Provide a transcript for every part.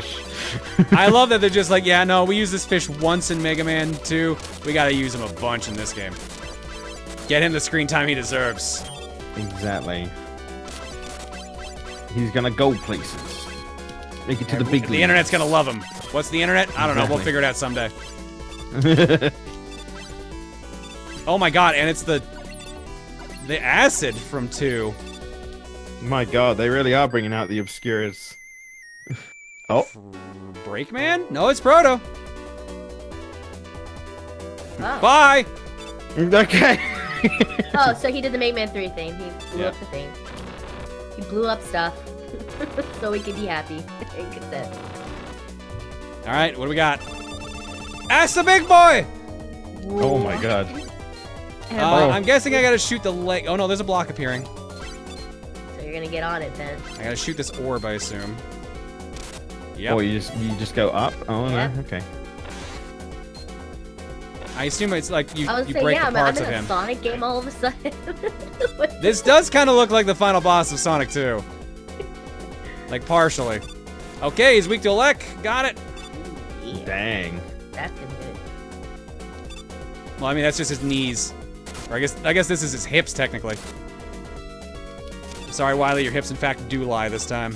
fish. I love that they're just like, yeah, no, we use this fish once in Mega Man 2. We gotta use him a bunch in this game. Get him the screen time he deserves. Exactly. He's gonna go places. Make it to the big leagues. The internet's gonna love him. What's the internet? I don't know. We'll figure it out someday. Oh my god, and it's the acid from 2. My god, they really are bringing out the obscures. Oh. Breakman? No, it's Proto. Oh. Bye! Okay. Oh, so he did the Mega Man 3 thing. He blew up the thing. He blew up stuff. So we could be happy and content. Alright, what do we got? Ask the big boy! Oh my god. I'm guessing I gotta shoot the leg. Oh no, there's a block appearing. So you're gonna get on it then. I gotta shoot this orb, I assume. Yep. Oh, you just go up? Oh Yeah. no, okay. I assume it's like you I was saying, break yeah, the parts I'm of in a him. Sonic game all of a sudden. This does kind of look like the final boss of Sonic 2. Like, partially. Okay, he's weak to elect. Got it. Yeah, Dang. that's gonna hit. Well, I mean, that's just his knees. Or I guess this is his hips, technically. Sorry, Wily, your hips, in fact, do lie this time.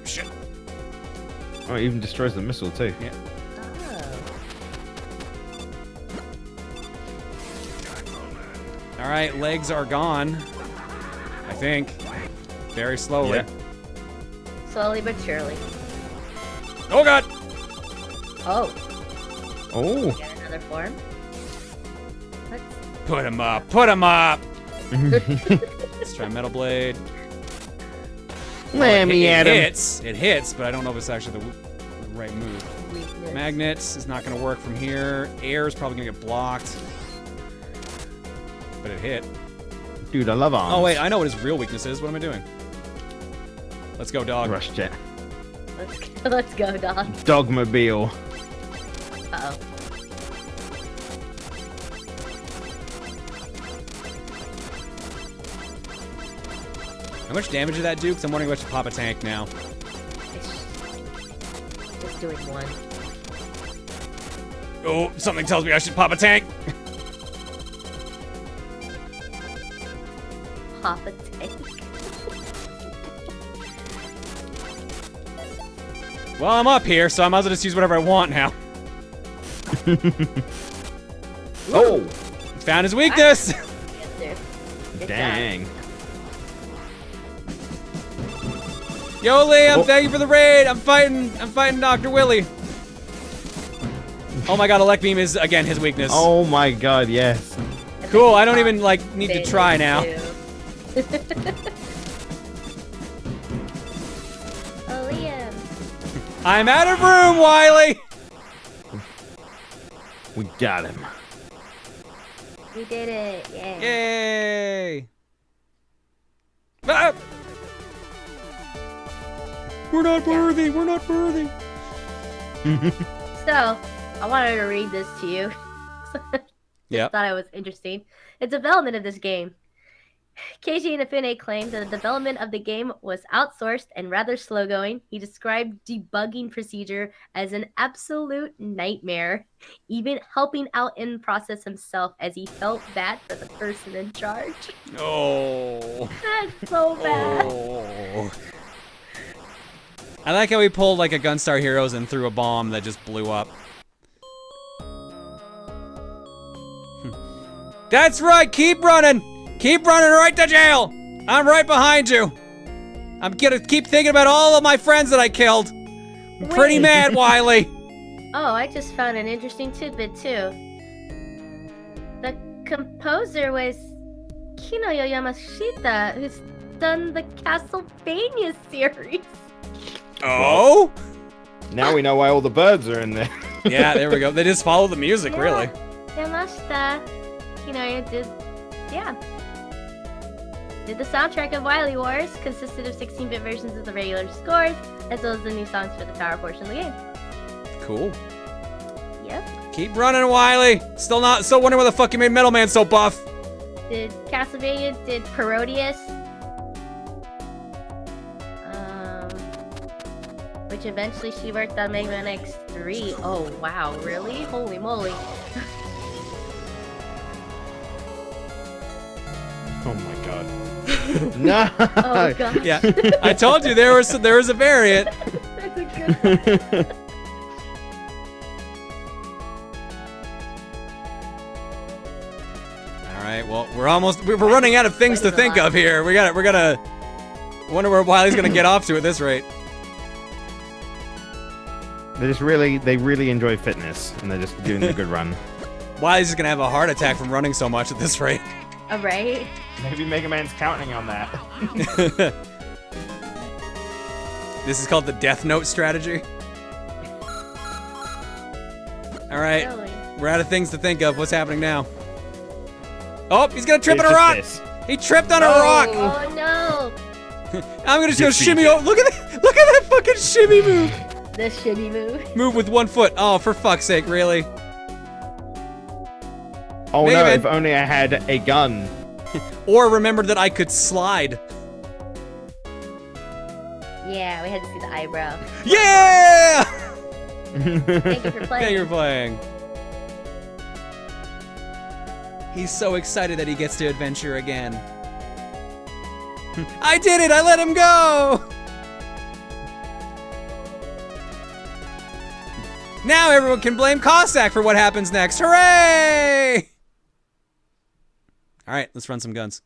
Shit. Oh, it even destroys the missile too. Yeah. Oh. Alright, legs are gone. I think. Very slowly. Yeah. Slowly but surely. Oh god! Oh. Oh. Get another form. Let's... Put him up! Put him up! Let's try Metal Blade. Let me at him. It hits, but I don't know if it's actually the right move. Weakness. Magnets is not going to work from here. Air is probably going to get blocked. But it hit. Dude, I love arms. Oh wait, I know what his real weakness is. What am I doing? Let's go, dog. Rush jet. Let's go, dog. Dogmobile. Uh-oh. How much damage did that do? Because I'm wondering if I should pop a tank now. Just doing one. Oh, something tells me I should pop a tank. Pop a tank. Well, I'm up here, so I might as well just use whatever I want now. Oh! Found his weakness! Yes, sir. Good Dang. Yo, Liam, Oh. thank you for the raid! I'm fighting Dr. Willy. Oh my god, Elect Beam is, again, his weakness. Oh my god, yes. job. Cool, I don't even, like, need to try now. Oh, Liam. I'm out of room, Wily! We got him. We did it. Yay. Yay! Ah! We're not worthy, we're not worthy. So, I wanted to read this to you. Yeah. Thought it was interesting. The development of this game. Keiji Inafune claimed that the development of the game was outsourced and rather slow-going. He described debugging procedure as an absolute nightmare, even helping out in the process himself as he felt bad for the person in charge. Oh. That's so bad. Oh. I like how he pulled like a Gunstar Heroes and threw a bomb that just blew up. That's right, keep running! Keep running right to jail! I'm right behind you! I'm gonna keep thinking about all of my friends that I killed! I'm pretty Wait. mad, Wily! Oh, I just found an interesting tidbit too. The composer was Kinoyo Yamashita, who's done the Castlevania series. Oh? Now we know why all the birds are in there. Yeah, there we go. They just follow the music, really. Yamashita Kinoyo did the soundtrack of Wily Wars, consisted of 16-bit versions of the regular scores, as well as the new songs for the power portion of the game. Cool. Yep. Keep running, Wily! Still wondering why the fuck you made Metal Man so buff. Did Castlevania, did Parodius. which eventually she worked on Mega Man X3. Oh wow, really? Holy moly. Oh my god. No! Oh god. Yeah, I told you there was a variant. That's a good one. All right, well, we're running out of things to think of here. We're gonna wonder where Wily's gonna get off to at this rate. They really enjoy fitness, and they're just doing a good run. Wily's just gonna have a heart attack from running so much at this rate. Alright. Maybe Mega Man's counting on that. This is called the Death Note strategy. All right, Really? we're out of things to think of. What's happening now? Oh, he's gonna trip It's on a just rock. this. He tripped on a rock. Oh no! I'm gonna just go Defeat shimmy. it. Oh, look at that fucking shimmy move. The shimmy move. Move with 1 foot. Oh, for fuck's sake, really? Oh Mega no, Man. if only I had a gun. Or remembered that I could slide. Yeah, we had to see the eyebrow. Yeah! Thank you for playing. Thank you for playing. He's so excited that he gets to adventure again. I did it! I let him go! Now everyone can blame Cossack for what happens next. Hooray! All right, let's run some guns.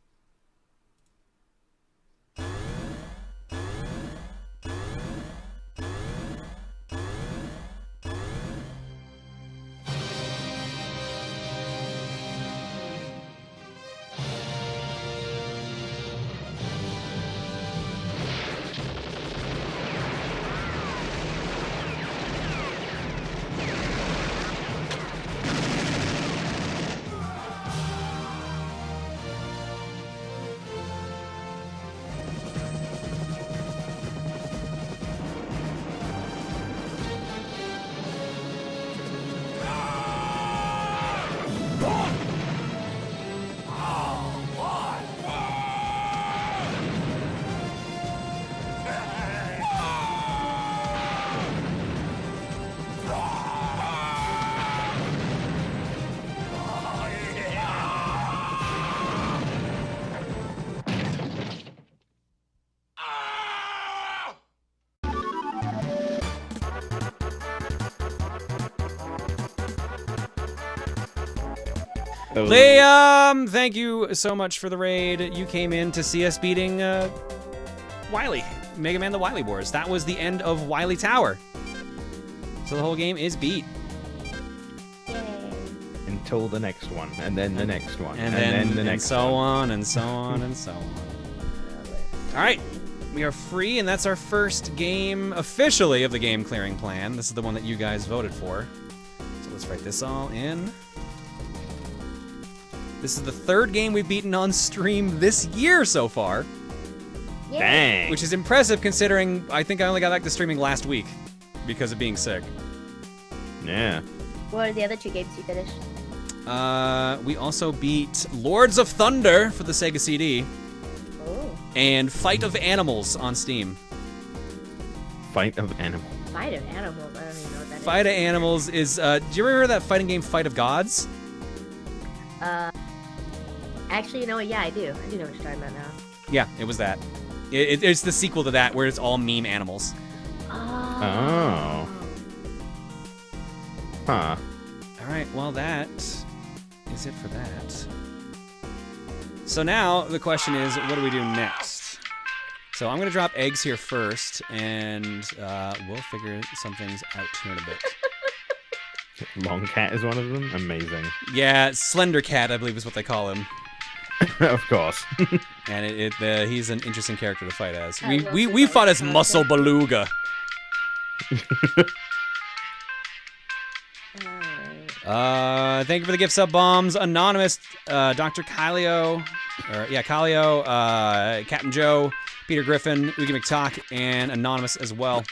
Liam, thank you so much for the raid. You came in to see us beating Wily, Mega Man the Wily Wars. That was the end of Wily Tower. So the whole game is beat. Yay. Until the next one, and then the next one, And then the next so one. on and so on and so on. All right, we are free, and that's our first game officially of the game clearing plan. This is the one that you guys voted for. So let's write this all in. This is the third game we've beaten on stream this year so far, Yay. Dang. which is impressive considering I think I only got back to streaming last week because of being sick. Yeah. What are the other two games you finished? We also beat Lords of Thunder for the Sega CD Oh. and Fight of Animals on Steam. Fight of Animals. Fight of Animals. I don't even know what that is. Fight of Animals is, do you remember that fighting game Fight of Gods? Actually, you know what? Yeah, I do. I do know what you're talking about now. Yeah, it was that. It's the sequel to that where it's all meme animals. Oh. Huh. All right, well that is it for that. So now the question is, what do we do next? So I'm gonna drop eggs here first, and we'll figure some things out here in a bit. Long Cat is one of them. Amazing. Yeah, Slender Cat, I believe is what they call him, Of course. and he's an interesting character to fight as. I love We the fought as concept. Muscle Beluga. Alright. Thank you for the gift sub bombs, Anonymous, Dr. Kylio, Captain Joe, Peter Griffin, Oogie McTalk, and Anonymous as well.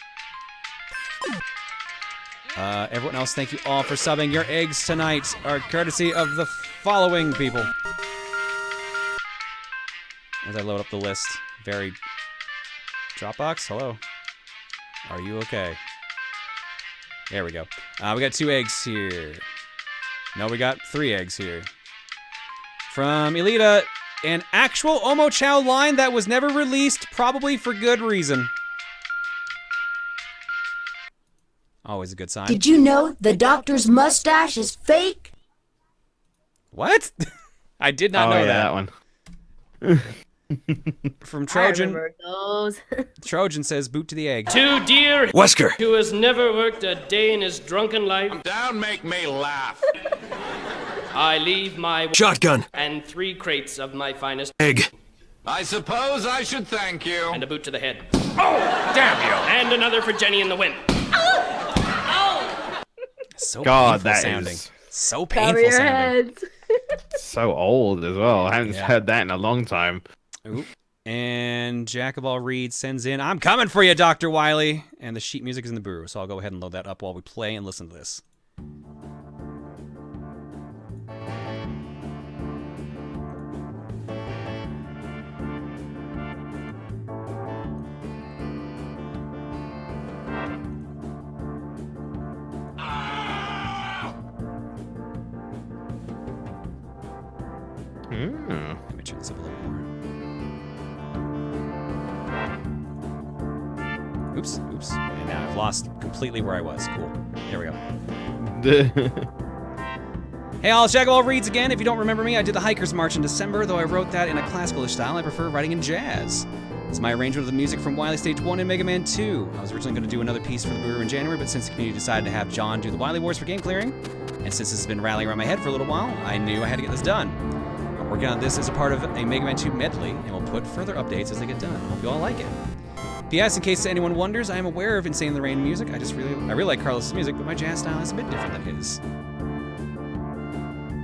Everyone else, thank you all for subbing. Your eggs tonight are courtesy of the following people. As I load up the list, Dropbox, hello. Are you okay? There we go. We got 2 eggs here. No, we got 3 eggs here. From Elita, an actual Omo Chow line that was never released, probably for good reason. Always a good sign. Did you know the doctor's mustache is fake? What? I did not know that. that one. From Trojan. I remember those. Trojan says, boot to the egg. To dear Wesker. who has never worked a day in his drunken life, Don't make me laugh. I leave my Shotgun. and 3 crates of my finest Egg. I suppose I should thank you. and a boot to the head. Oh, damn you. And another for Jenny in the wind. So God, painful that sounding. is So Cover painful your sounding. heads. so old as well. I haven't Yeah. heard that in a long time. Oop. And Jack of all reads sends in, I'm coming for you, Dr. Wily. And the sheet music is in the brew, so I'll go ahead and load that up while we play and listen to this. Let me turn this up a little more. Oops. And now I've lost completely where I was. Cool. There we go. Hey all, Jack of all reads again. If you don't remember me, I did the Hikers March in December, though I wrote that in a classical-ish style. I prefer writing in jazz. It's my arrangement of the music from Wily Stage 1 and Mega Man 2. I was originally going to do another piece for the brewer in January, but since the community decided to have John do the Wily Wars for game clearing, and since this has been rallying around my head for a little while, I knew I had to get this done. I'm working on this as a part of a Mega Man 2 medley, and we'll put further updates as they get done. Hope you all like it. P.S. In case anyone wonders, I am aware of Insane in the Rain music. I really like Carlos's music, but my jazz style is a bit different than his.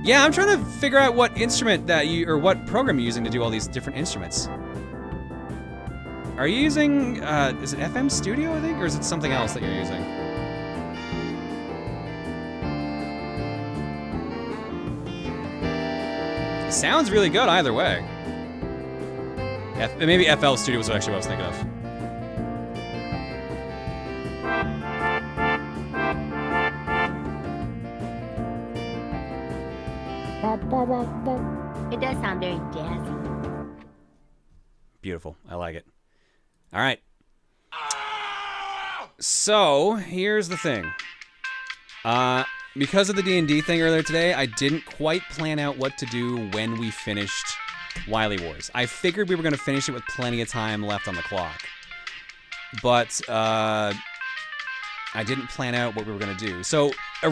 Yeah, I'm trying to figure out what instrument or what program you're using to do all these different instruments. Are you using, is it FM Studio, I think, or is it something else that you're using? It sounds really good either way. Maybe FL Studio was actually what I was thinking of. It does sound very jazzy. Beautiful. I like it. All right. So, here's the thing. Because of the D&D thing earlier today, I didn't quite plan out what to do when we finished Wily Wars. I figured we were going to finish it with plenty of time left on the clock. But, I didn't plan out what we were going to do. So, my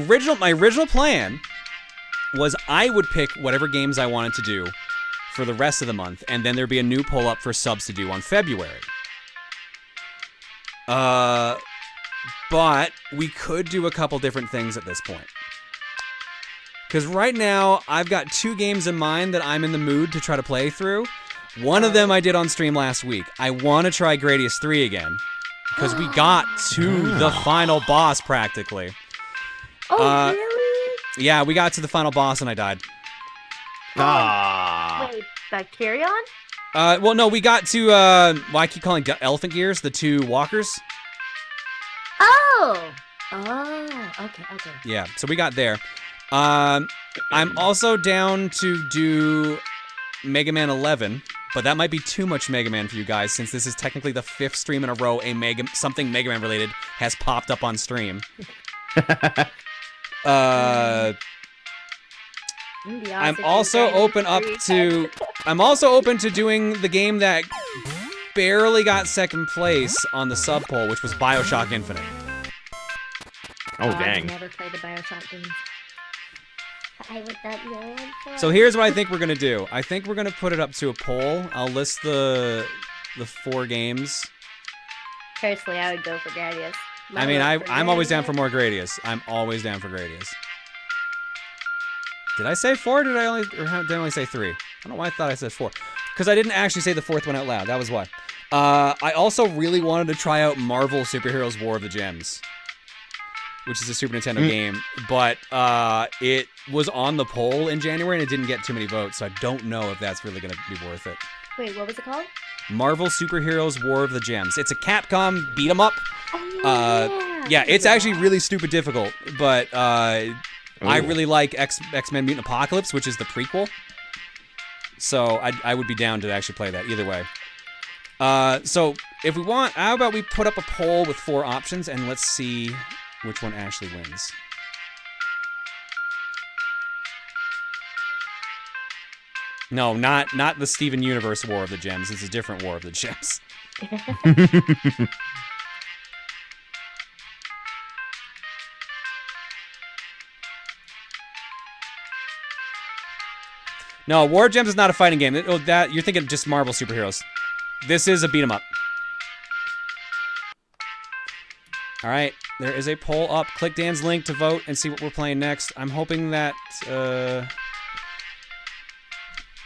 original plan was I would pick whatever games I wanted to do for the rest of the month, and then there'd be a new poll up for subs to do on February. But we could do a couple different things at this point. Because right now, I've got 2 games in mind that I'm in the mood to try to play through. One of them I did on stream last week. I want to try Gradius 3 again. Because we got to the final boss, practically. Oh, really? Yeah, we got to the final boss and I died. Wait, Bacterion? Well, no, we got to, I keep calling Elephant Gears, the 2 walkers. Oh, okay. Yeah, so we got there. I'm also down to do Mega Man 11, but that might be too much Mega Man for you guys, since this is technically the 5th stream in a row something Mega Man related has popped up on stream. I'm also open to doing the game that barely got second place on the sub poll, which was BioShock Infinite. Oh, I dang. never played the BioShock games. I would not know. So here's what I think we're gonna do. I think we're gonna put it up to a poll. I'll list the 4 games. Personally, I would go for Gradius. I mean, I'm always down for more Gradius. I'm always down for Gradius. Did I say 4? Or did I only say 3? I don't know why I thought I said 4. Because I didn't actually say the 4th one out loud. That was why. I also really wanted to try out Marvel Superheroes War of the Gems, which is a Super Nintendo game, but it was on the poll in January and it didn't get too many votes, so I don't know if that's really going to be worth it. Wait, what was it called? Marvel Superheroes War of the Gems. It's a Capcom beat 'em up Yeah, it's actually really stupid difficult, but I really like X-Men Mutant Apocalypse, which is the prequel. So I would be down to actually play that either way. So if we want, how about we put up a poll with 4 options and let's see which one actually wins. No, not the Steven Universe War of the Gems. It's a different War of the Gems. No, War of Gems is not a fighting game. That you're thinking of just Marvel superheroes. This is a beat 'em up. All right, there is a poll up. Click Dan's link to vote and see what we're playing next. I'm hoping that.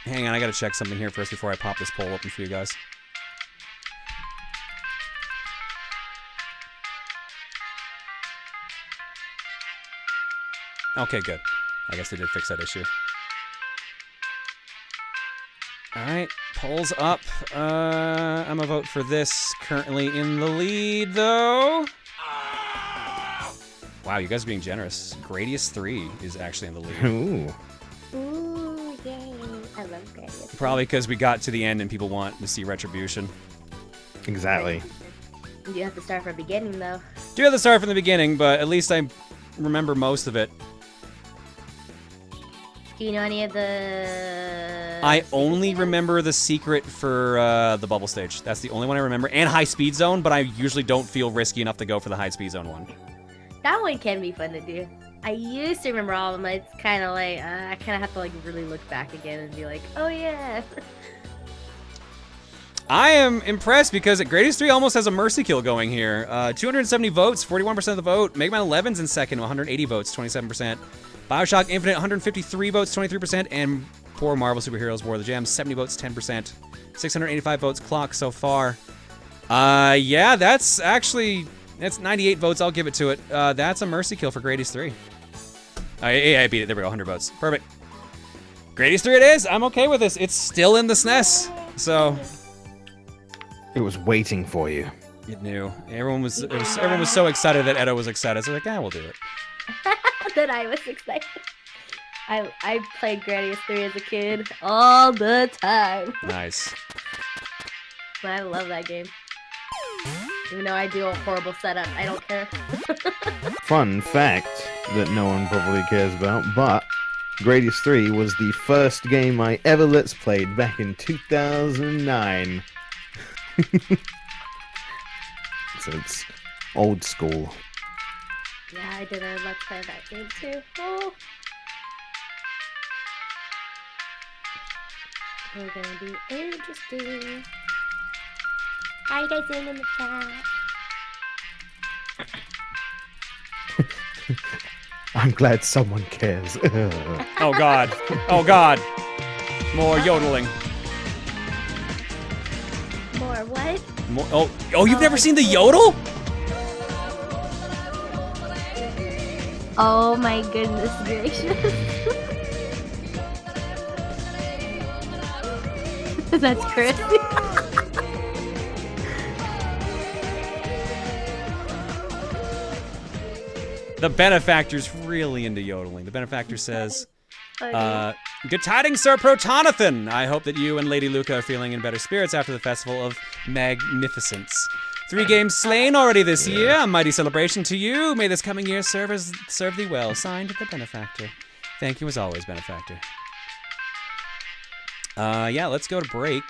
Hang on, I gotta check something here first before I pop this poll open for you guys. Okay, good. I guess they did fix that issue. Alright, polls up. I'm gonna vote for this. Currently in the lead, though. Wow, you guys are being generous. Gradius 3 is actually in the lead. Ooh. Ooh, yay. I love Gradius. Probably because we got to the end and people want to see Retribution. Exactly. You have to start from the beginning, though. Do have to start from the beginning, but at least I remember most of it. Do you know any of the... I only remember the secret for the bubble stage. That's the only one I remember. And high speed zone, but I usually don't feel risky enough to go for the high speed zone one. That one can be fun to do. I used to remember all of them. It's kind of like, I kind of have to like really look back again and be like, oh yeah. I am impressed because Gradius 3 almost has a mercy kill going here. 270 votes, 41% of the vote. Mega Man 11's in second, 180 votes, 27%. Bioshock Infinite, 153 votes, 23%. And poor Marvel Superheroes War of the Gems, 70 votes, 10%. 685 votes clocked so far. Yeah, that's 98 votes. I'll give it to it. That's a mercy kill for Gradius 3. I beat it. There we go, 100 votes. Perfect. Gradius 3 it is. I'm okay with this. It's still in the SNES. So... It was waiting for you. It knew. Everyone was so excited that Edo was excited. So like, we'll do it. That I was excited. I played Gradius 3 as a kid all the time. Nice. But I love that game. Even though I do a horrible setup, I don't care. Fun fact that no one probably cares about, but Gradius 3 was the first game I ever Let's Played back in 2009. So it's old school. Yeah, I did a Let's Play of that game too. Oh. We're gonna be interesting. How are you guys doing in the chat? I'm glad someone cares. Oh god. Oh god. More yodeling. More what? More, oh, you've never seen the yodel? Oh my goodness gracious. That's crazy. The benefactor's really into yodeling. The benefactor says, good tidings, Sir Protonathan. I hope that you and Lady Luca are feeling in better spirits after the Festival of Magnificence. 3 games slain already this year. A mighty celebration to you. May this coming year serve thee well. Signed, the benefactor. Thank you as always, benefactor. Yeah, let's go to break.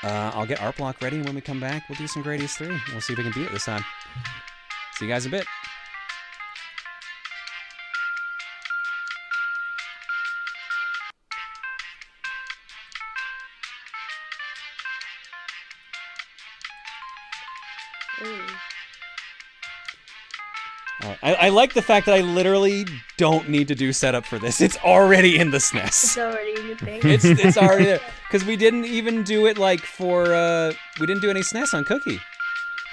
I'll get Art Block ready, and when we come back, we'll do some Gradius 3. We'll see if we can beat it this time. See you guys in a bit. I like the fact that I literally don't need to do setup for this. It's already in the SNES. It's already in the thing. It's already there. Because we didn't even do it like for, we didn't do any SNES on Cookie.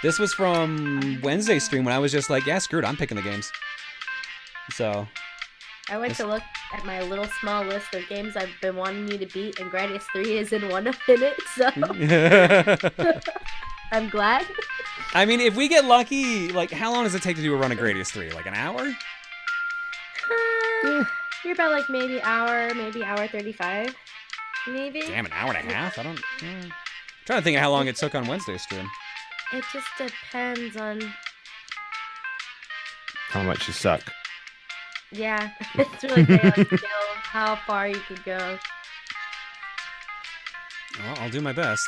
This was from Wednesday's stream when I was just like, yeah, screw it, I'm picking the games. So. I went to look at my little small list of games I've been wanting you to beat, and Gradius 3 isn't one of it, so. I'm glad. I mean, if we get lucky, like, how long does it take to do a run of Gradius 3? Like an hour? You're about like maybe hour 35, maybe. Damn, an hour and a half? I don't. I'm trying to think of how long it took on Wednesday's stream. It just depends on. How much you suck. Yeah, it's really great on skill, how far you could go. Well, I'll do my best.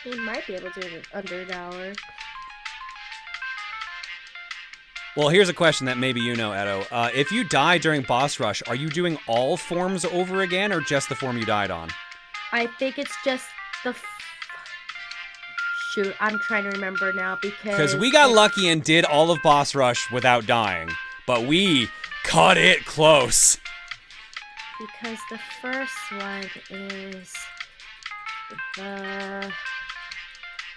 You might be able to do it under an hour. Well, here's a question that maybe you know, Edo. If you die during boss rush, are you doing all forms over again, or just the form you died on? I think it's just the. Shoot, I'm trying to remember now Because we got lucky and did all of boss rush without dying, but we cut it close. Because the first one is the.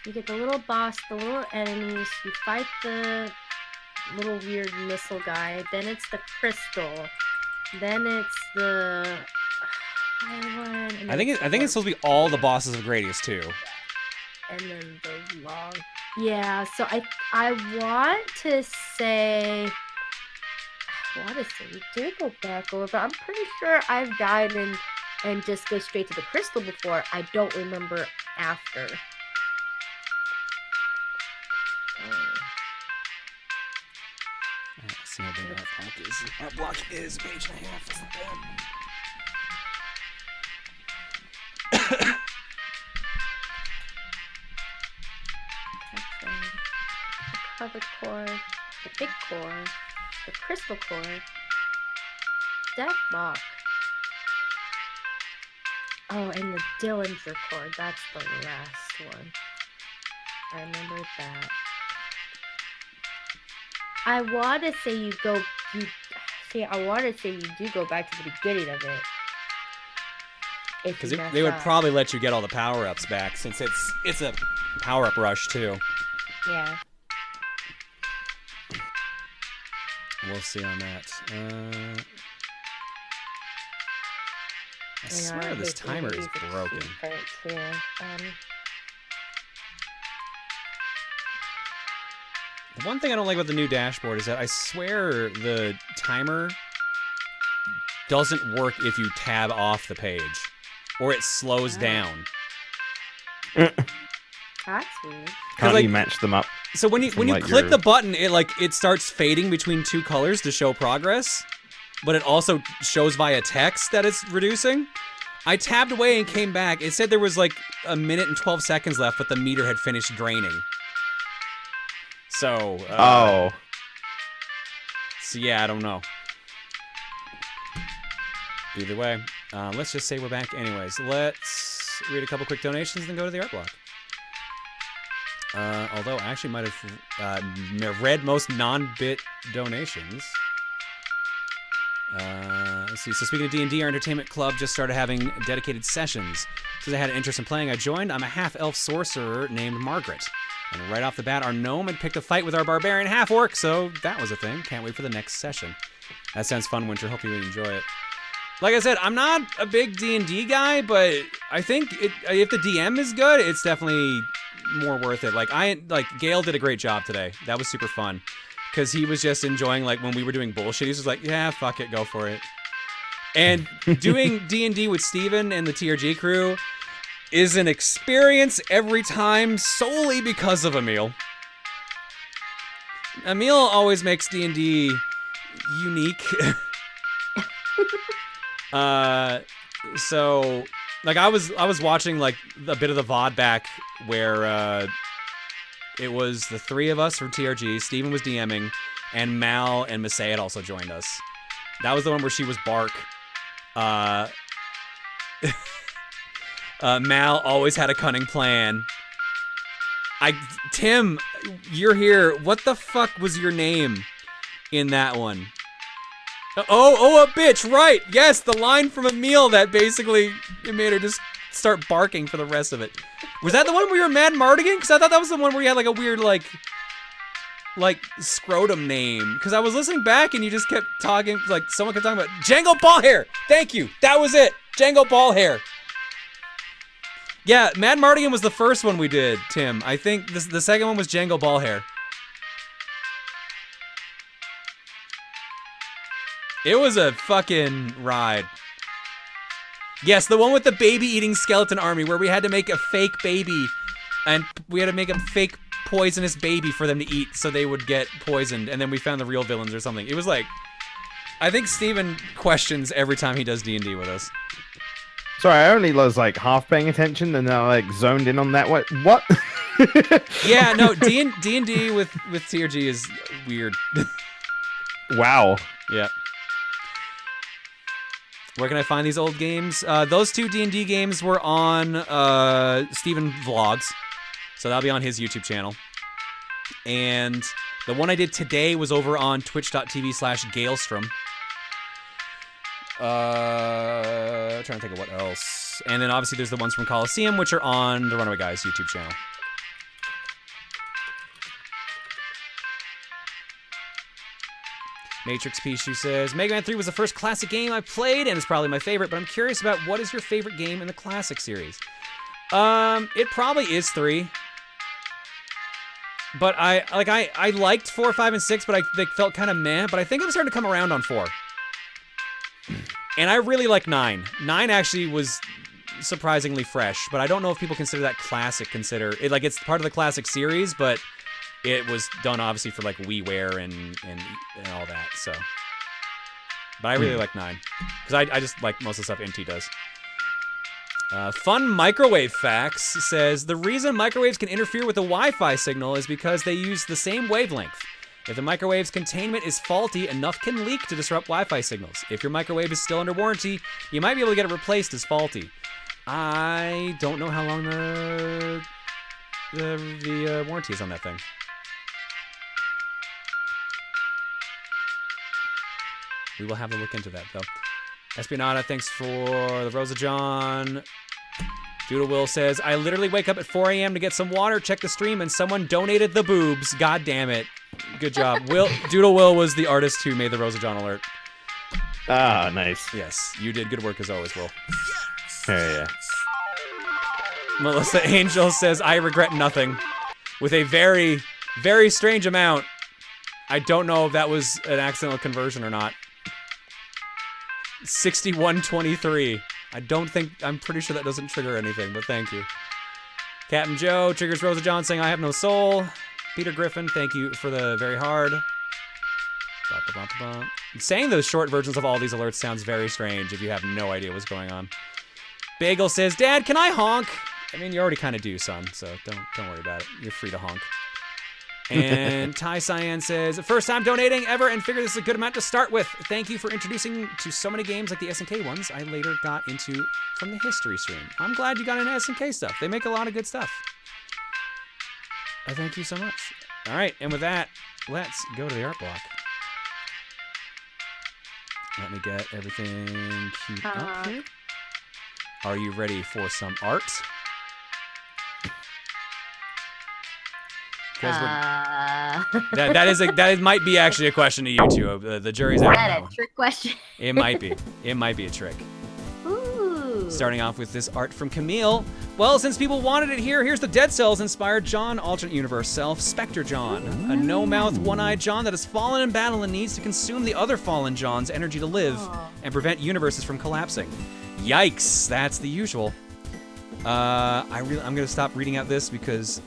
You get the little boss, the little enemies. You fight the little weird missile guy. Then it's the crystal. Then it's the. I think it's supposed to be all the bosses of Gradius too. And then the long. Yeah. So I want to say. You did go back over, but I'm pretty sure I've died and just go straight to the crystal before. I don't remember after. Let's see how big our block is. Our block is a page and a half. That's not bad. The covered core, the big core, the crystal core, death lock. Oh, and the Dillinger core. That's the last one. I remember that. I want to say I want to say you do go back to the beginning of it. Because they would probably let you get all the power-ups back, since it's a power-up rush too. Yeah. We'll see on that. I swear this timer is broken. The one thing I don't like about the new dashboard is that I swear the timer doesn't work if you tab off the page, or it slows down. That's weird. Can't you match them up? So when you click the button, it starts fading between two colors to show progress, but it also shows via text that it's reducing. I tabbed away and came back. It said there was like a minute and 12 seconds left, but the meter had finished draining. So. So yeah, I don't know. Either way, let's just say we're back anyways. Let's read a couple quick donations and then go to the art block. Although I actually might have read most non-bit donations. Let's see. So speaking of D&D, our entertainment club just started having dedicated sessions. Since I had an interest in playing, I joined. I'm a half-elf sorcerer named Margaret. And right off the bat, our gnome had picked a fight with our barbarian half-orc, so that was a thing. Can't wait for the next session. That sounds fun, Winter. Hope you enjoy it. Like I said, I'm not a big D&D guy, but I think if the DM is good, it's definitely more worth it. Like Gale did a great job today. That was super fun. Because he was just enjoying, like, when we were doing bullshit, he was just like, yeah, fuck it, go for it. And doing D&D with Steven and the TRG crew is an experience every time solely because of Emil. Emil always makes D&D unique. So, like, I was watching, like, a bit of the VOD back where, it was the three of us from TRG, Steven was DMing, and Mal and Masay had also joined us. That was the one where she was Bark. Mal always had a cunning plan. Tim, you're here. What the fuck was your name in that one? Oh, a bitch, right. Yes, the line from Emil that basically it made her just start barking for the rest of it. Was that the one where you were Mad Mardigan? Because I thought that was the one where you had like a weird like scrotum name. Because I was listening back and you just kept talking, like someone kept talking about Django Ballhair. Thank you. That was it. Django Ballhair. Yeah, Mad Mardigan was the first one we did, Tim. I think the second one was Django Ball Hair. It was a fucking ride. Yes, the one with the baby-eating skeleton army where we had to make a fake baby and we had to make a fake poisonous baby for them to eat so they would get poisoned, and then we found the real villains or something. It was like... I think Steven questions every time he does D&D with us. Sorry, I only was like half paying attention and then I like zoned in on that. What? Yeah, no, D&D with TRG is weird. Wow. Yeah. Where can I find these old games? Those two D&D games were on Steven Vlogs, so that'll be on his YouTube channel. And the one I did today was over on twitch.tv/Galestrom. Trying to think of what else. And then obviously there's the ones from Coliseum, which are on the Runaway Guys YouTube channel. Matrix Pichu says, Mega Man 3 was the first classic game I played, and it's probably my favorite, but I'm curious about what is your favorite game in the classic series? It probably is 3. But I liked 4, 5, and 6, but they felt kind of meh, but I think I'm starting to come around on 4. And I really like 9. 9 actually was surprisingly fresh, but I don't know if people consider that classic. It's part of the classic series, but it was done obviously for like WiiWare and all that. So, but I really like 9 because I just like most of the stuff NT does. Fun Microwave Facts says the reason microwaves can interfere with the Wi-Fi signal is because they use the same wavelength. If the microwave's containment is faulty, enough can leak to disrupt Wi-Fi signals. If your microwave is still under warranty, you might be able to get it replaced as faulty. I don't know how long the warranty is on that thing. We will have a look into that, though. Espionada, thanks for the Rosa John. Doodle Will says, I literally wake up at 4 a.m. to get some water, check the stream, and someone donated the boobs. God damn it. Good job. Doodle Will was the artist who made the Rosa John alert. Ah, nice. Yes, you did good work as always, Will. Yeah. Melissa Angel says, I regret nothing. With a very, very strange amount. I don't know if that was an accidental conversion or not. 6123. I'm pretty sure that doesn't trigger anything, but thank you. Captain Joe triggers Rosa John saying, I have no soul. Peter Griffin, thank you for the very hard. Saying those short versions of all these alerts sounds very strange if you have no idea what's going on. Bagel says, Dad, can I honk? I mean, you already kind of do, son, so don't worry about it. You're free to honk. And Ty Cyan says, first time donating ever and figure this is a good amount to start with. Thank you for introducing to so many games like the SNK ones I later got into from the history stream. I'm glad you got into SNK stuff. They make a lot of good stuff. I thank you so much. All right, and with that, let's go to the art block. Let me get everything queued up here. Are you ready for some art? That might be actually a question to you two. The jury's out. Is that a trick question? It might be. It might be a trick. Ooh. Starting off with this art from Camille. Well, since people wanted it here's the Dead Cells-inspired John alternate universe self, Spectre John. A no-mouth, one-eyed John that has fallen in battle and needs to consume the other fallen John's energy to live and prevent universes from collapsing. Yikes, that's the usual. I'm gonna stop reading out this because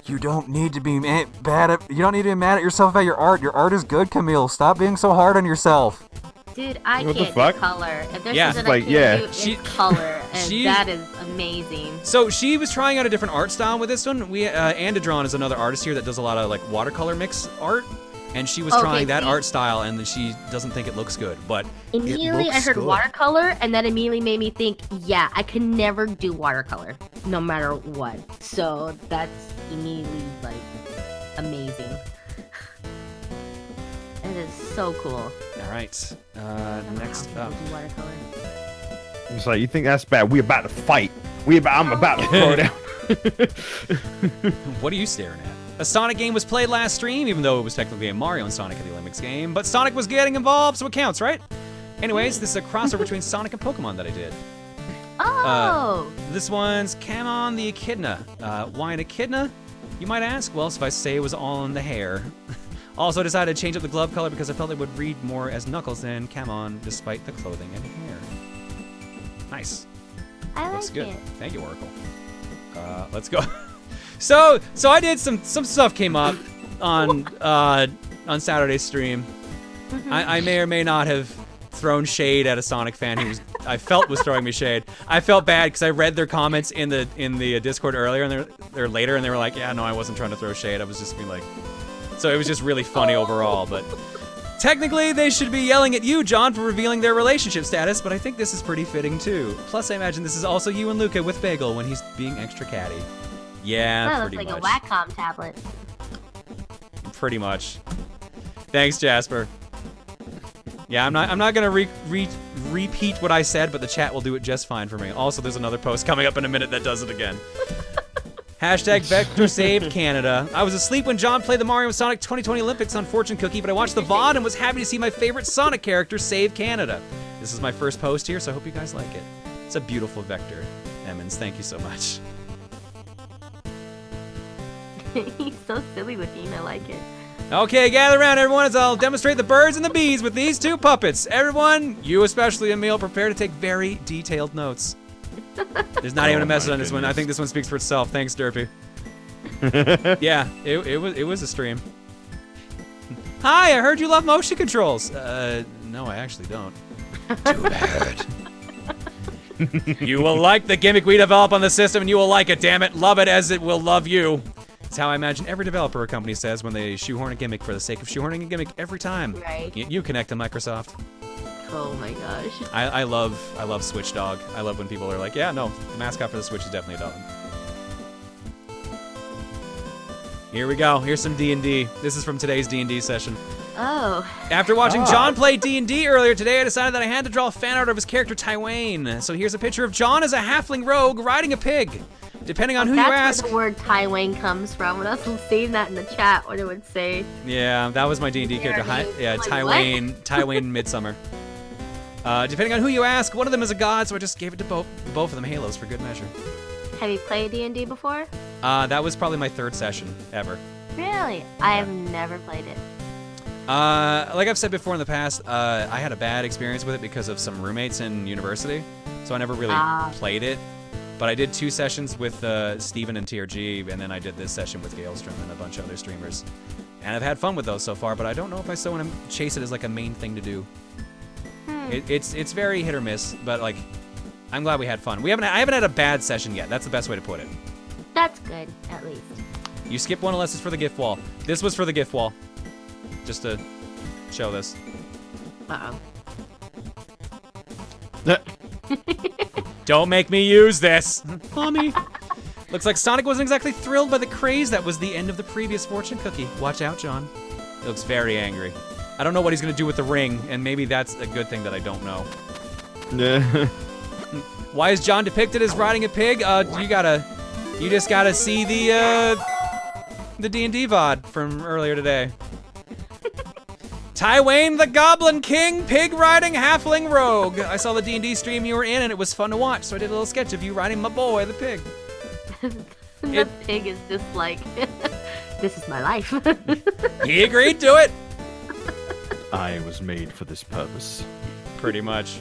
you don't need to be mad at yourself about your art. Your art is good, Camille. Stop being so hard on yourself. Dude, I What the can't fuck? do color. If there's Yeah. something Like, I yeah. can't do, it's color, and that is amazing. So she was trying out a different art style with this one. Andadron is another artist here that does a lot of like watercolor mix art, and she was trying that art style, and she doesn't think it looks good, but Immediately, I heard watercolor, and that immediately made me think, yeah, I can never do watercolor, no matter what. So that's immediately like amazing. It is so cool. All right. Next up. Do watercolor. It's like, you think that's bad? We're about to fight. I'm about to throw down. What are you staring at? A Sonic game was played last stream, even though it was technically a Mario and Sonic at the Olympics game. But Sonic was getting involved, so it counts, right? Anyways, this is a crossover between Sonic and Pokemon that I did. Oh. This one's Camon the Echidna. Why an echidna, you might ask? Well, if I say it was all in the hair. Also, I decided to change up the glove color because I felt it would read more as Knuckles than Camon, despite the clothing and hair. Nice. I Looks like good. it. Thank you, Oracle. Let's go. So I did some stuff came up on Saturday's stream. I may or may not have thrown shade at a Sonic fan who I felt was throwing me shade. I felt bad because I read their comments in the Discord earlier, and they're later, and they were like, "Yeah, no, I wasn't trying to throw shade. I was just being like." So it was just really funny overall, but technically they should be yelling at you, John, for revealing their relationship status, but I think this is pretty fitting too. Plus, I imagine this is also you and Luca with Bagel when he's being extra catty. Yeah, That looks pretty like much. a Wacom tablet. Pretty much. Thanks, Jasper. Yeah, I'm not gonna repeat what I said, but the chat will do it just fine for me. Also, there's another post coming up in a minute that does it again. Hashtag Vector saved Canada. I was asleep when John played the Mario and Sonic 2020 Olympics on Fortune Cookie, but I watched the VOD and was happy to see my favorite Sonic character save Canada. This is my first post here, so I hope you guys like it. It's a beautiful Vector. Emmons, thank you so much. He's so silly looking. I like it. Okay, gather around, everyone, as I'll demonstrate the birds and the bees with these two puppets. Everyone, you especially, Emil, prepare to take very detailed notes. There's not even a message on this one. I think this one speaks for itself. Thanks, Derpy. Yeah, it was a stream. Hi, I heard you love motion controls. No, I actually don't. Too bad. You will like the gimmick we develop on the system, and you will like it, damn it. Love it as it will love you. It's how I imagine every developer or company says when they shoehorn a gimmick for the sake of shoehorning a gimmick every time. Right. You connect to Microsoft. Oh my gosh. I love Switch Dog. I love when people are like, yeah, no, the mascot for the Switch is definitely a dog. Here we go. Here's some D&D. This is from today's D&D session. Oh. After watching John play D&D earlier today, I decided that I had to draw a fan art of his character Tywayne. So here's a picture of John as a halfling rogue riding a pig. Depending on who you ask. That's where the word Tywayne comes from. When I was saying that in the chat, what it would say. Yeah, that was my D&D character. Yeah, Like, Tywayne. Tywayne Midsummer. Depending on who you ask, one of them is a god, so I just gave it to both of them halos for good measure. Have you played D&D before? That was probably my third session ever. Really? I have never played it. Like I've said before in the past, I had a bad experience with it because of some roommates in university, so I never really played it. But I did 2 sessions with Steven and TRG, and then I did this session with Galestrom and a bunch of other streamers. And I've had fun with those so far, but I don't know if I still want to chase it as like a main thing to do. It's very hit or miss, but like, I'm glad we had fun. I haven't had a bad session yet. That's the best way to put it. That's good, at least. You skip one unless it's for the gift wall. This was for the gift wall. Just to show this. Uh-oh. Don't make me use this. Mommy. Looks like Sonic wasn't exactly thrilled by the craze that was the end of the previous fortune cookie. Watch out, John. He looks very angry. I don't know what he's gonna do with the ring, and maybe that's a good thing that I don't know. Why is John depicted as riding a pig? You just gotta see the D&D VOD from earlier today. Tywayne the Goblin King, pig riding halfling rogue. I saw the D&D stream you were in, and it was fun to watch, so I did a little sketch of you riding my boy, the pig. The pig is just like, this is my life. He agreed to it. I was made for this purpose. Pretty much.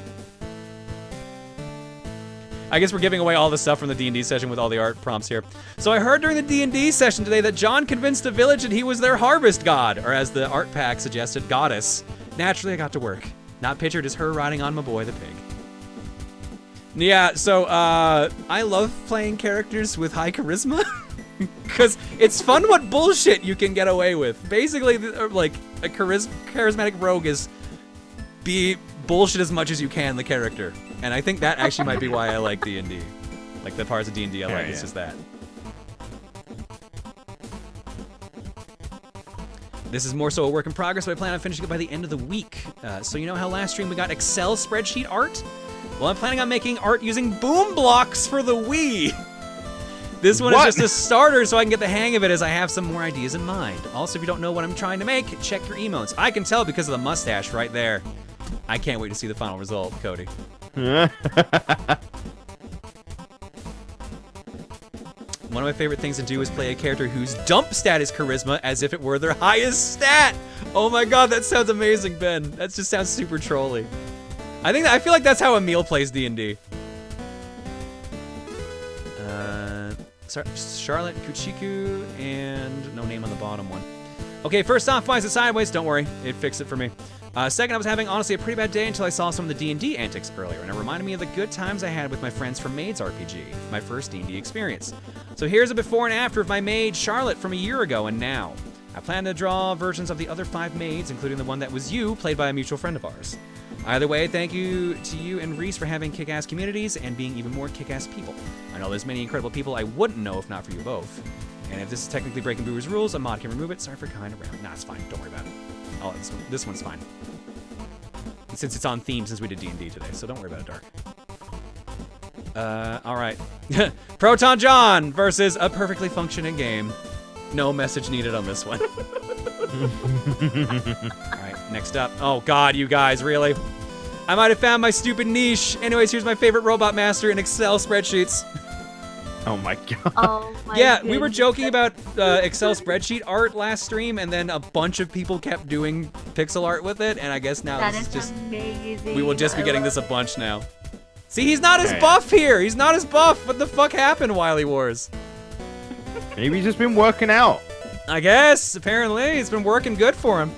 I guess we're giving away all the stuff from the D&D session with all the art prompts here. So I heard during the D&D session today that John convinced a village that he was their harvest god, or as the art pack suggested, goddess. Naturally, I got to work. Not pictured as her riding on my boy, the pig. Yeah, so I love playing characters with high charisma. Because it's fun what bullshit you can get away with. Basically, like, a charismatic rogue is be bullshit as much as you can the character. And I think that actually might be why I like D&D. Like, the parts of D&D I like, it's just that. This is more so a work in progress, but I plan on finishing it by the end of the week. So you know how last stream we got Excel spreadsheet art? Well, I'm planning on making art using boom blocks for the Wii. This one is just a starter so I can get the hang of it as I have some more ideas in mind. Also, if you don't know what I'm trying to make, check your emotes. I can tell because of the mustache right there. I can't wait to see the final result, Cody. One of my favorite things to do is play a character whose dump stat is charisma as if it were their highest stat. Oh my god, that sounds amazing, Ben. That just sounds super trolly. I feel like that's how Emil plays D&D. Charlotte, Kuchiku, and no name on the bottom one. Okay, first off, why is it sideways? Don't worry, it fixed it for me. Second, I was having, honestly, a pretty bad day until I saw some of the D&D antics earlier, and it reminded me of the good times I had with my friends from Maids RPG, my first D&D experience. So here's a before and after of my maid, Charlotte, from a year ago and now. I plan to draw versions of the other 5 maids, including the one that was you, played by a mutual friend of ours. Either way, thank you to you and Reese for having kick-ass communities and being even more kick-ass people. I know there's many incredible people I wouldn't know if not for you both. And if this is technically breaking Boober's rules, a mod can remove it. Sorry for kind of rambling. Nah, it's fine. Don't worry about it. Oh, this one's fine. Since it's on theme since we did D&D today, so don't worry about it, Dark. All right. Proton John versus a perfectly functioning game. No message needed on this one. All right, next up. Oh, God, you guys, really? I might have found my stupid niche. Anyways, here's my favorite Robot Master in Excel spreadsheets. Oh my god. Oh my Yeah, goodness. we were joking about Excel spreadsheet art last stream, and then a bunch of people kept doing pixel art with it, and I guess now That this is is just... amazing. We will just be I getting love this a bunch now. See, he's not as Yeah. buff here. He's not as buff. What the fuck happened, Wily Wars? Maybe he's just been working out. I guess, apparently, it's been working good for him.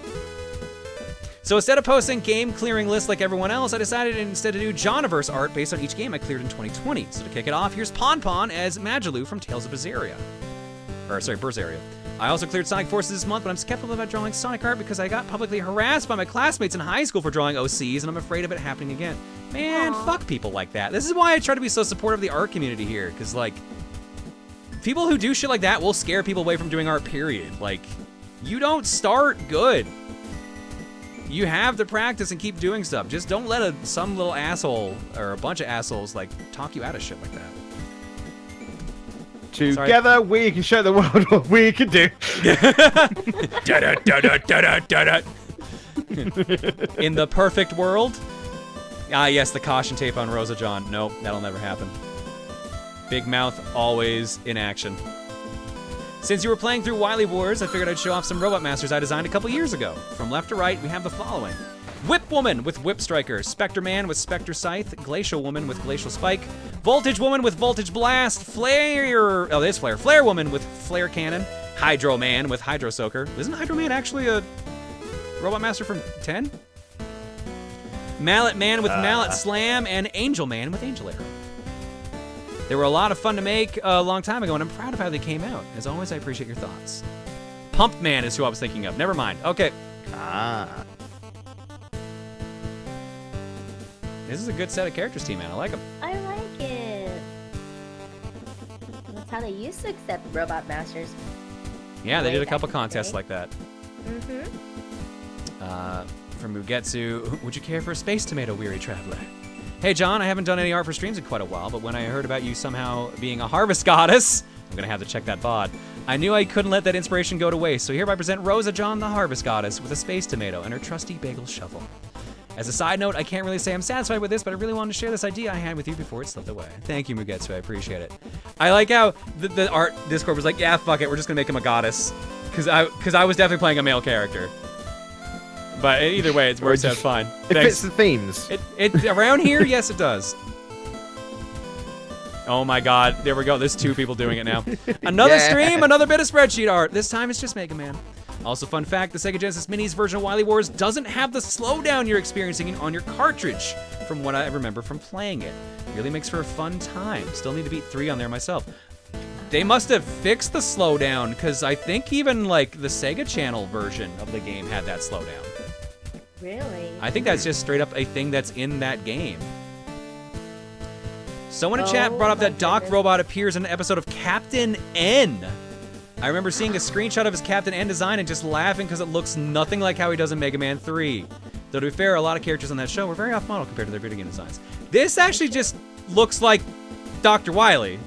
So instead of posting game clearing lists like everyone else, I decided instead to do Joniverse art based on each game I cleared in 2020. So to kick it off, here's Pon Pon as Magaloo from Tales of Berseria. Berseria. I also cleared Sonic Forces this month, but I'm skeptical about drawing Sonic art because I got publicly harassed by my classmates in high school for drawing OCs, and I'm afraid of it happening again. Man, fuck people like that. This is why I try to be so supportive of the art community here, because, like, people who do shit like that will scare people away from doing art, period. Like, you don't start good. You have to practice and keep doing stuff. Just don't let some little asshole or a bunch of assholes, like, talk you out of shit like that. Together, we can show the world what we can do. In the perfect world? Ah, yes, the caution tape on Rosa John. Nope, that'll never happen. Big mouth, always in action. Since you were playing through Wily Wars, I figured I'd show off some Robot Masters I designed a couple years ago. From left to right, we have the following. Whip Woman with Whip Striker, Spectre Man with Spectre Scythe, Glacial Woman with Glacial Spike, Voltage Woman with Voltage Blast, Flare Woman with Flare Cannon, Hydro Man with Hydro Soaker. Isn't Hydro Man actually a Robot Master from 10? Mallet Man with Mallet Slam, and Angel Man with Angel Arrow. They were a lot of fun to make a long time ago, and I'm proud of how they came out. As always, I appreciate your thoughts. Pump Man is who I was thinking of. Never mind. Okay. This is a good set of characters, T-Man. I like them. I like it. That's how they used to accept Robot Masters. Yeah, they Way did a back couple in the contests day. like that. Mm-hmm. From Mugetsu, would you care for a space tomato, weary traveler? Hey, John, I haven't done any art for streams in quite a while, but when I heard about you somehow being a harvest goddess, I'm gonna have to check that VOD, I knew I couldn't let that inspiration go to waste, so hereby present Rosa John, the harvest goddess, with a space tomato and her trusty bagel shovel. As a side note, I can't really say I'm satisfied with this, but I really wanted to share this idea I had with you before it slipped away. Thank you, Mugetsu, I appreciate it. I like how the art Discord was like, yeah, fuck it, we're just gonna make him a goddess. Cause I was definitely playing a male character. But either way, it works out fine. It fits the themes. It around here, yes, it does. Oh my god, there we go. There's 2 people doing it now. Another stream, another bit of spreadsheet art. This time it's just Mega Man. Also, fun fact, the Sega Genesis Minis version of Wily Wars doesn't have the slowdown you're experiencing on your cartridge, from what I remember from playing it. Really makes for a fun time. Still need to beat 3 on there myself. They must have fixed the slowdown, because I think even, like, the Sega Channel version of the game had that slowdown. Really? I think that's just straight up a thing that's in that game. Someone in chat brought up that Doc Robot appears in an episode of Captain N. I remember seeing a screenshot of his Captain N design and just laughing because it looks nothing like how he does in Mega Man 3. Though to be fair, a lot of characters on that show were very off-model compared to their video game designs. This actually just looks like Dr. Wily.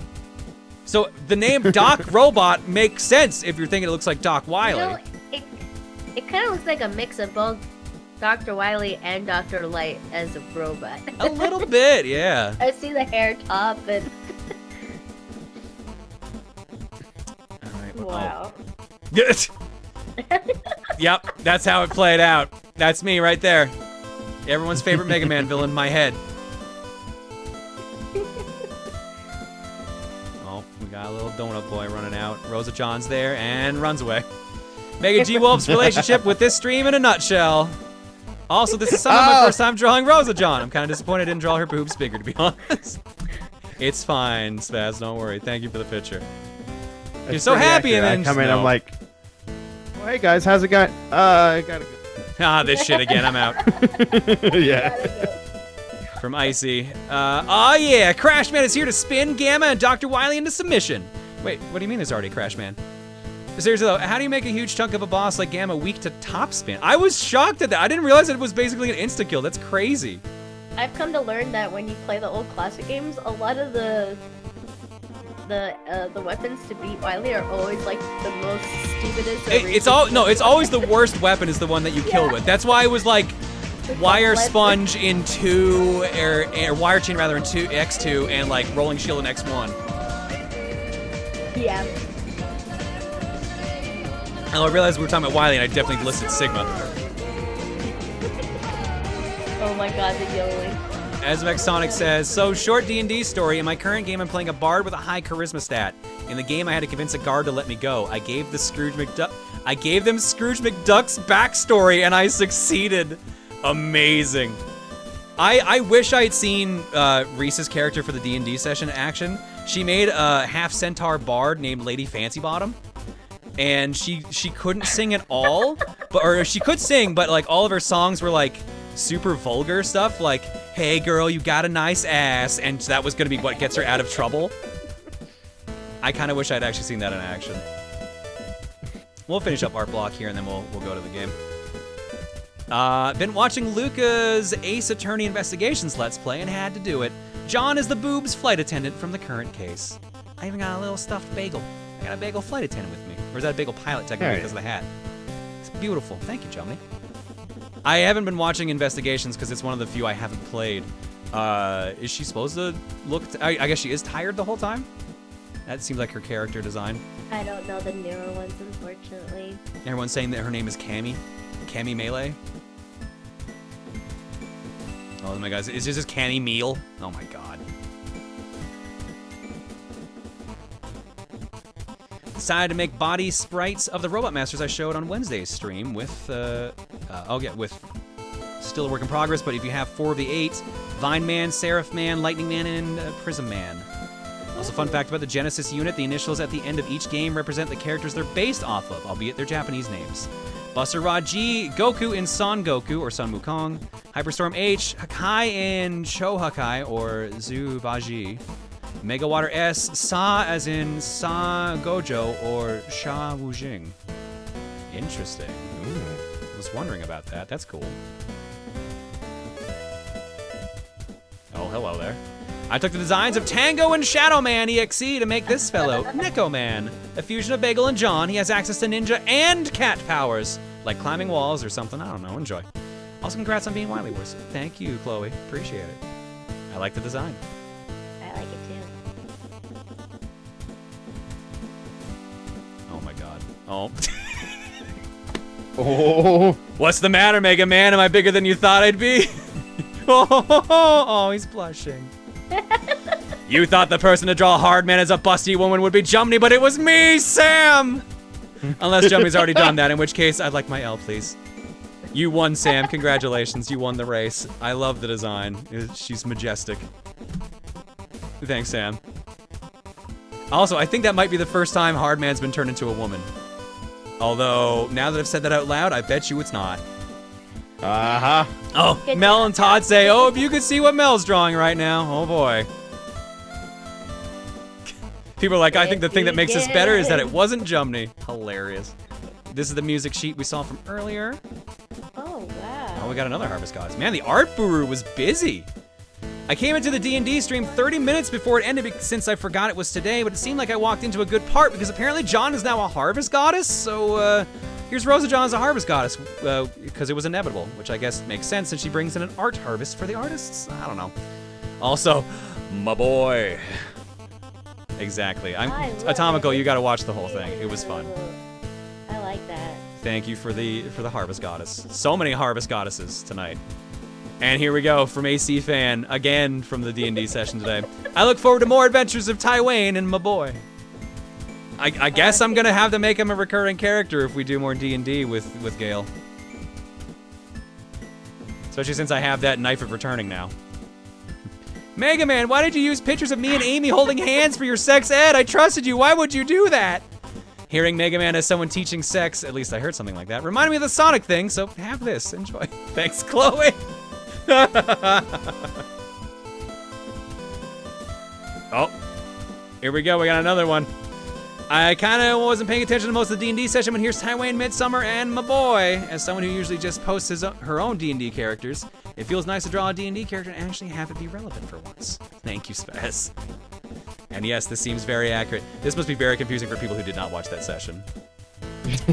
So the name Doc Robot makes sense if you're thinking it looks like Doc Wily. You know, it kind of looks like a mix of both Dr. Wily and Dr. Light as a robot. A little bit, yeah. I see the hair top and... Wow. Yep, that's how it played out. That's me right there. Everyone's favorite Mega Man villain in my head. Oh, we got a little donut boy running out. Rosa John's there and runs away. Mega G-Wolf's relationship with this stream in a nutshell. Also, this is somehow my first time drawing Rosa John. I'm kind of disappointed I didn't draw her boobs bigger, to be honest. It's fine, Spaz, don't worry. Thank you for the picture. You're so happy, and then I come in, I'm like, oh, hey guys, how's it going? I gotta go. Ah, this shit again, I'm out. Yeah. From Icy. Oh yeah, Crashman is here to spin Gamma and Dr. Wily into submission. Wait, what do you mean there's already a Crashman? Seriously though, how do you make a huge chunk of a boss like Gamma weak to top spin? I was shocked at that. I didn't realize that it was basically an insta-kill. That's crazy. I've come to learn that when you play the old classic games, a lot of the weapons to beat Wily are always like the most stupidest. It's always the worst weapon is the one that you kill with. That's why it was like Wire Sponge in 2, or Wire Chain rather in X2, and like Rolling Shield in X1. Yeah. Oh, I realized we were talking about Wily, and I definitely listed Sigma. Oh my god, the yelling. Asmec Sonic says, so short D&D story. In my current game, I'm playing a bard with a high charisma stat. In the game, I had to convince a guard to let me go. I gave them Scrooge McDuck's backstory, and I succeeded. Amazing. I wish I had seen Reese's character for the D&D session action. She made a half centaur bard named Lady Fancy Bottom, and she couldn't sing at all, or she could sing, but like all of her songs were like super vulgar stuff, like, hey girl, you got a nice ass, and that was gonna be what gets her out of trouble. I kind of wish I'd actually seen that in action. We'll finish up art block here, and then we'll go to the game. Been watching Luca's Ace Attorney Investigations Let's Play and had to do it. John is the boobs flight attendant from the current case. I even got a little stuffed bagel. I got a bagel flight attendant with me. Or is that a bagel pilot technically because of the hat? It's beautiful. Thank you, Chumley. I haven't been watching Investigations because it's one of the few I haven't played. Is she supposed to look... I guess she is tired the whole time? That seems like her character design. I don't know the newer ones, unfortunately. Everyone's saying that her name is Cammy. Cammy Melee. Oh my god, is this just Cammy Meal? Oh my god. Decided to make body sprites of the Robot Masters I showed on Wednesday's stream with, with still a work in progress, but if you have 4 of the 8, Vine Man, Seraph Man, Lightning Man, and Prism Man. Also, fun fact about the Genesis unit, the initials at the end of each game represent the characters they're based off of, albeit they're Japanese names. Buster Raji, Goku in Son Goku, or Son Wukong, Storm.H, Hakai in Cho Hakai, or Zubaji, Mega Water.S, Sa as in Sa Gojo, or Sha Wujing. Interesting. Ooh, I was wondering about that. That's cool. Oh, hello there. I took the designs of Tango and Shadow Man EXE to make this fellow, Neko Man. A fusion of Bagel and John, he has access to ninja and cat powers, like climbing walls or something, I don't know, enjoy. Also, congrats on being Wily Wars. Thank you, Chloe, appreciate it. I like the design. I like it too. Oh my god. Oh. Oh. What's the matter, Mega Man? Am I bigger than you thought I'd be? Oh, he's blushing. You thought the person to draw Hard Man as a busty woman would be Jumney, but it was me, Sam! Unless Jumney's already done that, in which case I'd like my L, please. You won, Sam. Congratulations. You won the race. I love the design. She's majestic. Thanks, Sam. Also, I think that might be the first time Hard Man's been turned into a woman. Although, now that I've said that out loud, I bet you it's not. Uh-huh. Oh, Mel and Todd say, oh, if you could see what Mel's drawing right now. Oh, boy. People are like, I think the thing that makes this better is that it wasn't Jumney. Hilarious. This is the music sheet we saw from earlier. Oh, wow. Oh, we got another Harvest Goddess. Man, the art guru was busy. I came into the D&D stream 30 minutes before it ended since I forgot it was today, but it seemed like I walked into a good part because apparently John is now a Harvest Goddess, so, here's Rosa John as a Harvest Goddess, because it was inevitable, which I guess makes sense since she brings in an art harvest for the artists. I don't know. Also, my boy. Exactly. I love Atomical, it. you gotta watch the whole thing. It was fun. I like that. Thank you for the Harvest Goddess. So many Harvest Goddesses tonight. And here we go from AC Fan, again from the D&D session today. I look forward to more adventures of Tywayne and my boy. I guess I'm gonna have to make him a recurring character if we do more D&D with Gale. Especially since I have that Knife of Returning now. Mega Man, why did you use pictures of me and Amy holding hands for your sex ed? I trusted you. Why would you do that? Hearing Mega Man as someone teaching sex, at least I heard something like that, reminded me of the Sonic thing, so have this. Enjoy. Thanks, Chloe. Oh, here we go. We got another one. I kind of wasn't paying attention to most of the D&D session, but here's Tywayne Midsummer and my boy. As someone who usually just posts her own D&D characters, it feels nice to draw a D&D character and actually have it be relevant for once. Thank you, Spaz. And yes, this seems very accurate. This must be very confusing for people who did not watch that session.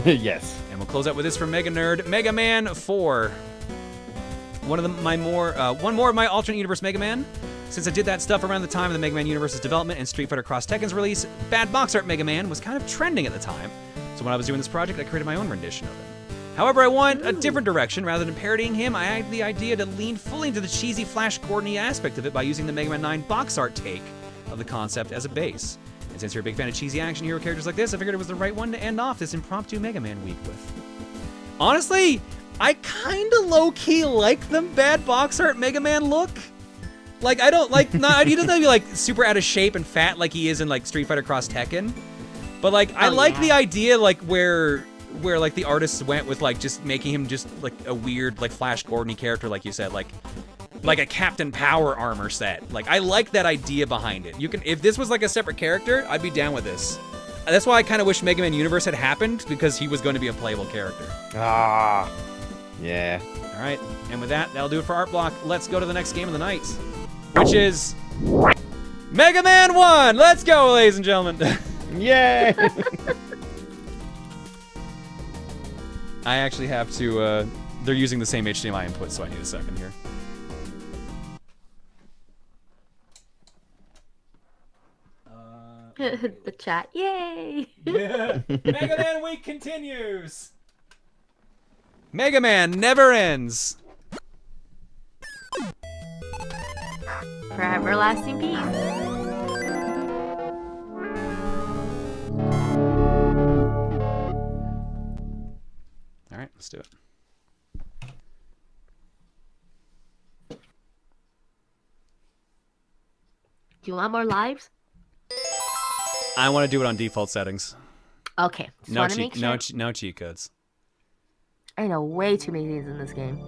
Yes. And we'll close out with this from Mega Nerd. Mega Man 4. One more of my alternate universe Mega Man. Since I did that stuff around the time of the Mega Man Universe's development and Street Fighter Cross Tekken's release, bad box art Mega Man was kind of trending at the time. So when I was doing this project, I created my own rendition of it. However, I went a different direction. Rather than parodying him, I had the idea to lean fully into the cheesy Flash Gordon-y aspect of it by using the Mega Man 9 box art take of the concept as a base. And since you're a big fan of cheesy action hero characters like this, I figured it was the right one to end off this impromptu Mega Man week with. Honestly, I kinda low-key like the bad box art Mega Man look. Like, I don't like, he doesn't have to be like super out of shape and fat like he is in like Street Fighter Cross Tekken. But like, I like the idea like where like the artists went with like just making him just like a weird like Flash Gordon-y character, like you said, like a Captain Power armor set. Like, I like that idea behind it. You can, if this was like a separate character, I'd be down with this. That's why I kind of wish Mega Man Universe had happened, because he was going to be a playable character. Ah, yeah. All right, and with that, that'll do it for Art Block. Let's go to the next game of the night, which is Mega Man 1. Let's go, ladies and gentlemen. Yay! I actually have to, they're using the same HDMI input, so I need a second here. The chat, yay! Yeah. Mega Man Week continues. Mega Man never ends. For everlasting peace. All right, let's do it. Do you want more lives? I want to do it on default settings. Okay. Just No wanna make cheat, sure. no cheat codes. I know way too many things in this game.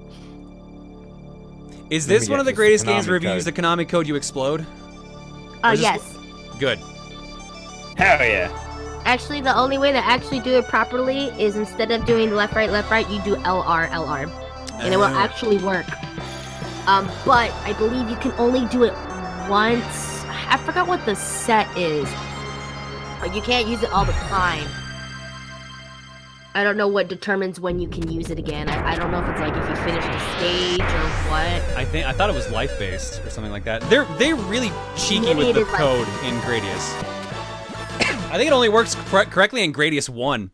Is Let this me one of the get greatest this games where if you Konami use the Konami code, you explode? Oh, Or is this- yes. Good. Hell yeah. Actually, the only way to actually do it properly is instead of doing left, right, you do LR, LR. And it will actually work. But I believe you can only do it once. I forgot what the set is. But you can't use it all the time. I don't know what determines when you can use it again. I don't know if it's like if you finish the stage or what. I thought it was life-based or something like that. They're really cheeky Maybe with it the is life. code in Gradius. I think it only works correctly in Gradius 1.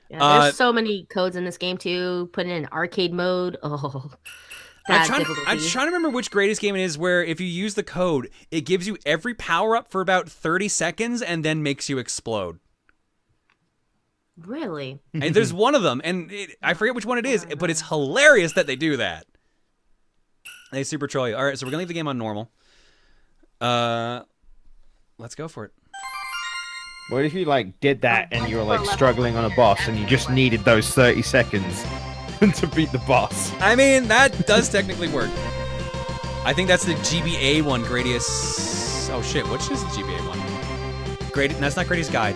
Yeah, there's so many codes in this game too. Put it in arcade mode. Oh, I'm trying to remember which Gradius game it is where if you use the code, it gives you every power-up for about 30 seconds and then makes you explode. Really? And there's one of them, and I forget which one it is, but it's hilarious that they do that. They super troll you. All right, so we're gonna leave the game on normal. Let's go for it. What if you like did that and you were like struggling on a boss and you just needed those 30 seconds to beat the boss? I mean, that does technically work. I think that's the GBA one, Gradius. Oh shit, which is the GBA one? That's not Gradius Guide.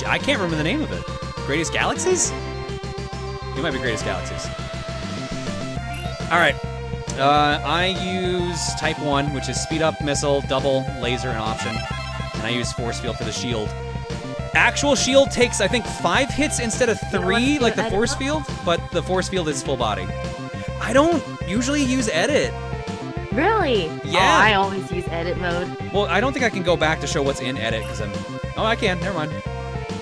I can't remember the name of it. Gradius Galaxies? It might be Gradius Galaxies. Alright. I use Type 1, which is Speed Up, Missile, Double, Laser, and Option. And I use Force Field for the shield. Actual shield takes, I think, 5 hits instead of 3, like the Force Field, but the Force Field is full body. I don't usually use Edit. Really? Yeah. Oh, I always use edit mode. Well, I don't think I can go back to show what's in edit because I'm. Oh, I can. Never mind.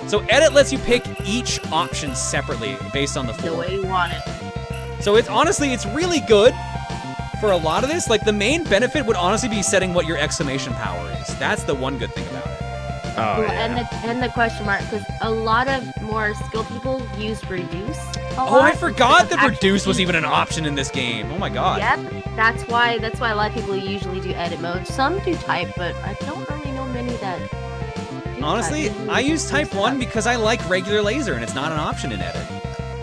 So edit lets you pick each option separately based on the The form. way you want it. So it's honestly, it's really good for a lot of this. Like the main benefit would honestly be setting what your exclamation power is. That's the one good thing about it. Oh, Well, yeah. and the question mark, because a lot of more skilled people use reduce. Oh, I forgot that reduce was even an option in this game. Oh my god. Yep, that's why a lot of people usually do edit mode. Some do type, but I don't really know many that do Honestly, type. I use type 1 because I like regular laser and it's not an option in edit.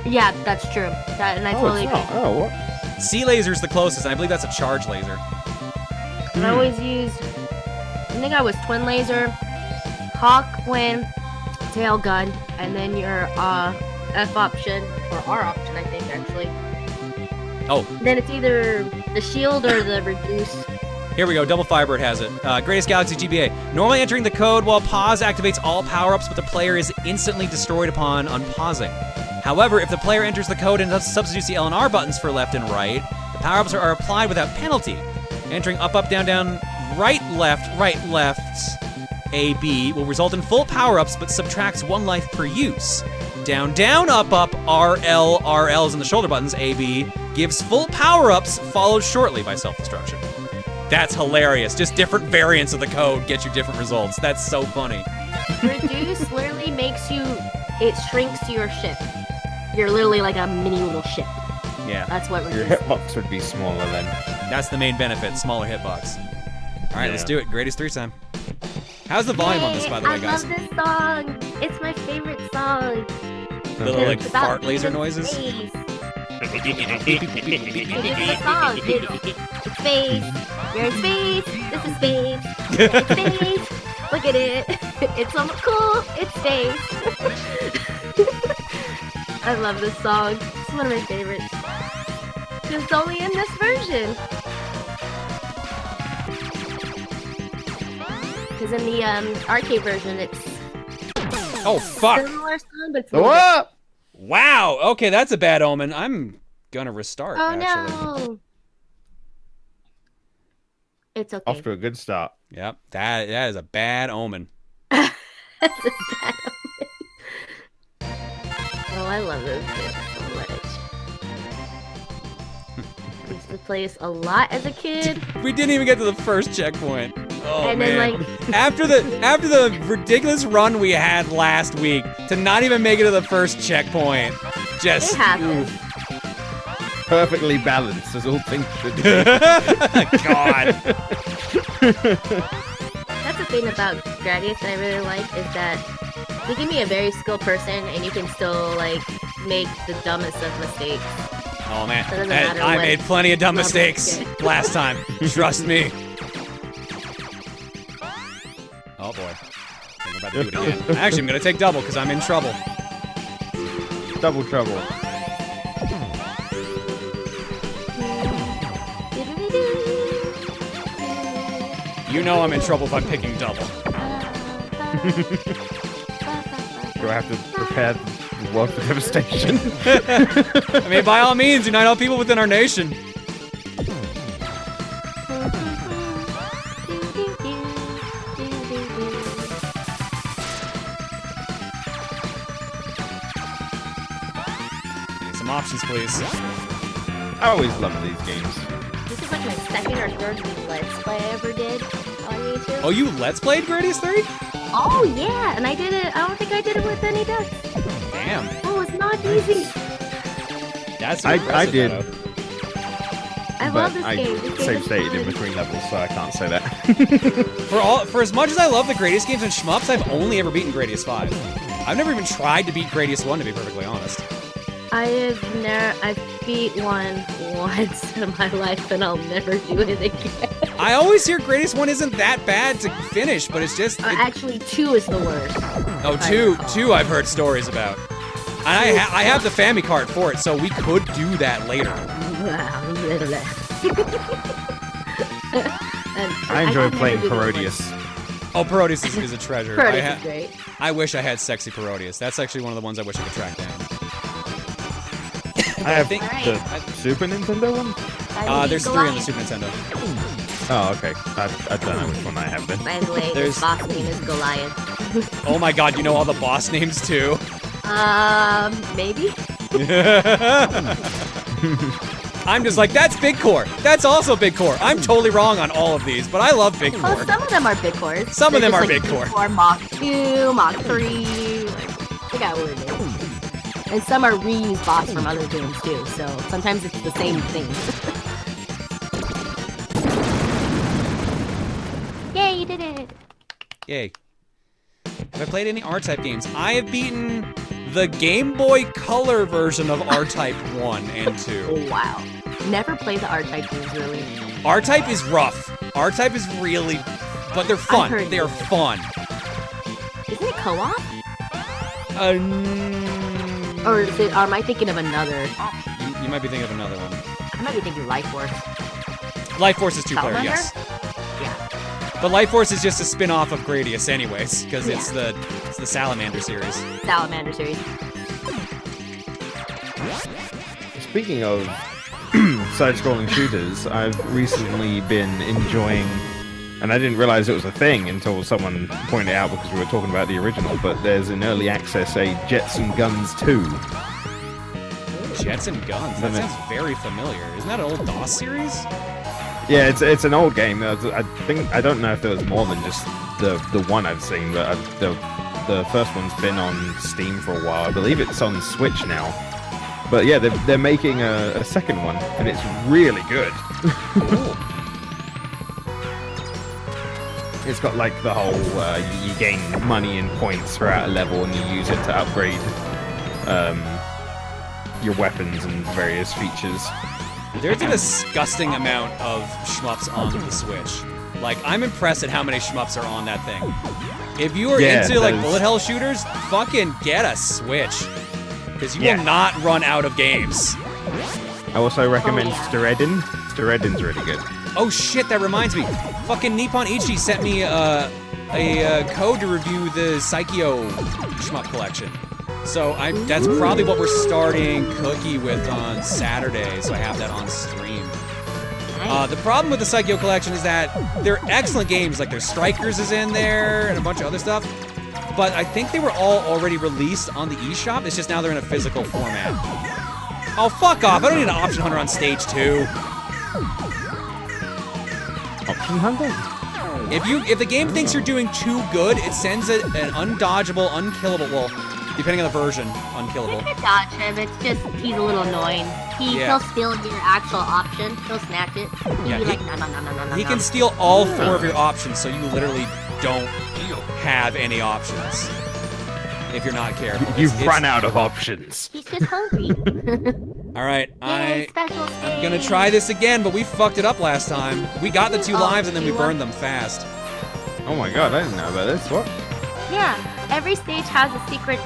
Yeah, that's true. And I totally it's agree. not. Oh, what? C laser's the closest, and I believe that's a charge laser. I always used, I think I was twin laser, hawk, wind, tail gun, and then your F option, or R option, I think, actually. Oh, Then it's either the shield or the reduce. here we go. Double Firebird has it. Greatest Galaxy GBA. Normally entering the code while pause activates all power-ups, but the player is instantly destroyed upon unpausing. However, if the player enters the code and substitutes the L and R buttons for left and right, the power-ups are applied without penalty. Entering up, up, down, down, right, left, A, B will result in full power-ups, but subtracts 1 life per use. Down, down, up, up, RL, RLs and the shoulder buttons, A, B, gives full power-ups, followed shortly by self-destruction. That's hilarious. Just different variants of the code get you different results. That's so funny. Reduce literally makes you, it shrinks your ship. You're literally like a mini little ship. Yeah, That's what Your reduce. hitbox would be smaller then. that's the main benefit, smaller hitbox. All right, let's Yeah. do it. Greatest 3 time. How's the volume on this, by the way, guys? I love this song. It's my favorite song. Little, like, It's about fart laser being in noises? space. It's a song. It's space. You're in space. This is space. It's space. Look at it. It's so cool. It's space. I love this song. It's one of my favorites. It's only in this version. Because in the arcade version, it's Oh, fuck. similar song, but it's a little What? Wow. Okay, that's a bad omen. I'm gonna restart, different. Oh actually. no! It's okay. Off to a good start. Yep, that is a bad omen. That's a bad omen. Oh, I love those games so much. I used to play this a lot as a kid. We didn't even get to the first checkpoint. Oh And man. then, like- after the ridiculous run we had last week, to not even make it to the first checkpoint. Just It happens. oof. Perfectly balanced, as all things should be. God. That's the thing about Gradius that I really like is that you can be a very skilled person and you can still like make the dumbest of mistakes. Oh man. That doesn't matter I what made plenty of dumb level mistakes you get. last time. Trust me. Oh boy. I think I'm about to do it again. Actually, I'm gonna take double because I'm in trouble. Double trouble. You know I'm in trouble if I'm picking double. Do I have to prepare the world for devastation? I mean, by all means, unite all people within our nation. Need some options, please. I always love these games. This is like my second or third Let's Play I ever did on YouTube. Oh, you Let's Played Gradius 3? Oh, yeah, and I did it. I don't think I did it with any ducks. Damn. Oh, it's not easy. That's I impressive, did. though. I But love this I game. This game save is stated in fun. between levels, so I can't say that. For as much as I love the Gradius games and shmups, I've only ever beaten Gradius 5. I've never even tried to beat Gradius 1, to be perfectly honest. I've beat one once in my life, and I'll never do it again. I always hear Gradius 1 isn't that bad to finish, but it's just... Actually, 2 is the worst. Oh, two I've heard stories about. And I have the Family card for it, so we could do that later. I enjoy can playing never do the Parodius. Oh, Parodius is a treasure. Parodius is great. I wish I had Sexy Parodius. That's actually one of the ones I wish I could track down. I have think- the Super Nintendo one. There's 3 on the Super Nintendo. Oh, okay. I don't know which one I have then. By the way, There's- his boss name is Goliath. Oh my god, you know all the boss names too? Maybe? I'm just like, that's Big Core. That's also Big Core. I'm totally wrong on all of these, but I love Big Well, Core. some of them are big cores. Some of They're them just are like big core. Mach 2, Mach 3. Like, they got weird names. And some are reused boss from other games too, so sometimes it's the same thing. Yay, you did it! Yay. Have I played any R-Type games? I have beaten the Game Boy Color version of R-Type 1 and 2. Oh, wow. Never played the R-Type games, really. R-Type is rough. R-Type is really... But they're fun. heard They're this. fun. Isn't it co-op? Or Or am I thinking of another? you might be thinking of another one. I might be thinking Life Force. Life Force is 2-player, Salamander? yes. Yeah. But Life Force is just a spin-off of Gradius anyways, because it's Yeah. the Salamander series. Salamander series. Speaking of side-scrolling shooters, I've recently been enjoying, and I didn't realize it was a thing until someone pointed it out because we were talking about the original, but there's in early access a Jets and Guns 2. Jets and Guns. That sounds very familiar. Isn't that an old DOS series? Yeah, it's an old game. I don't know if there was more than just the one I've seen, but the first one's been on Steam for a while. I believe it's on Switch now. But yeah, they're making a second one, and it's really good. It's got like the whole you gain money and points throughout a level, and you use it to upgrade your weapons and various features. There's a disgusting amount of shmups on the Switch. Like, I'm impressed at how many shmups are on that thing. If you are Yeah, into like those- bullet hell shooters, fucking get a Switch. Because you Yeah. will not run out of games. I also recommend yeah. Steredin. Steredin's really good. Oh shit, that reminds me. Fucking Nippon Ichi sent me a code to review the Psycho shmup collection. So that's probably what we're starting Cookie with on Saturday, so I have that on stream. The problem with the Psycho collection is that they're excellent games, like there's Strikers is in there and a bunch of other stuff, but I think they were all already released on the eShop, it's just now they're in a physical format. Oh, fuck off, I don't need an Option Hunter on stage 2. Option Hunter? If the game thinks you're doing too good, it sends an undodgeable, unkillable, well, depending on the version, unkillable. You can dodge him, it's just, he's a little annoying. Yeah. He'll steal your actual option, he'll snatch it. He'll Yeah, be he- like, no, no, no, no, no, no. He can steal all 4 of your options, so you literally don't have any options. If you're not careful. You've run out of options. He's just hungry. Alright, Yay, special I'm gonna try this again, but we fucked it up last time. We got the 2 Oh, lives and then we you burned them fast. Oh my god, I didn't know about this. What? Yeah, every stage has a secret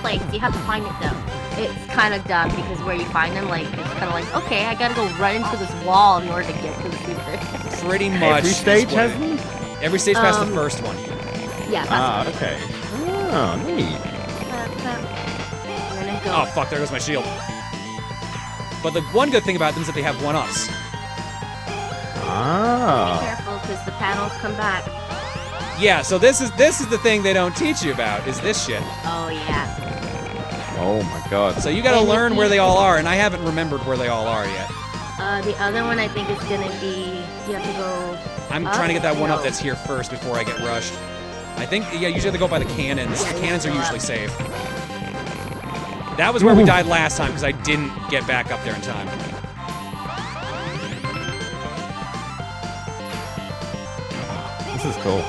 place. You have to find it though. It's kind of dumb because where you find them, like, it's kind of like, okay, I gotta go run into this wall in order to get to the secret. Pretty much. Every stage is what has it- them? Every stage past the first one. Yeah, Ah, that's okay. Oh, neat. We're gonna go. Oh fuck, there goes my shield. But the one good thing about them is that they have 1-ups. Be Ah. careful because the panels come back. Yeah, so this is the thing they don't teach you about, is this shit. Oh yeah. Oh my god. So you gotta And learn if where you- they all are, and I haven't remembered where they all are yet. The other one I think is gonna be you have to go. I'm up? trying to get that 1-up No. that's here first before I get rushed. I think, yeah, you usually have to go by the cannons. Yeah, The you cannons are have to go usually up. safe. That was where we died last time, because I didn't get back up there in time. This is cool.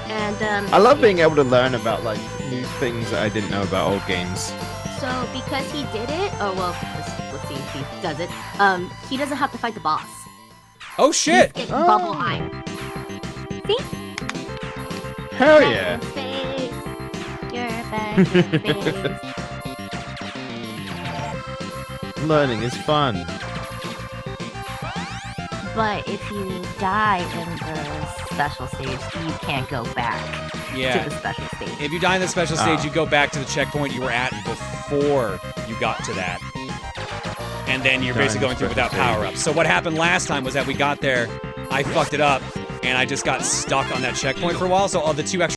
And I love being able to learn about like new things that I didn't know about old games. so because he did it, oh well, let's see if he does it. He doesn't have to fight the boss. Oh shit! It's Bubble Eye. See? Hell Back yeah. in space. You're back in space. Learning is fun. But if you die in the special stage, you can't go back to Yeah. the special stage. If you die in the special stage, you go back to the checkpoint you were at before you got to that. and then you're basically going through without power-ups. So what happened last time was that we got there, I fucked it up, and I just got stuck on that checkpoint for a while, so all the 2 extra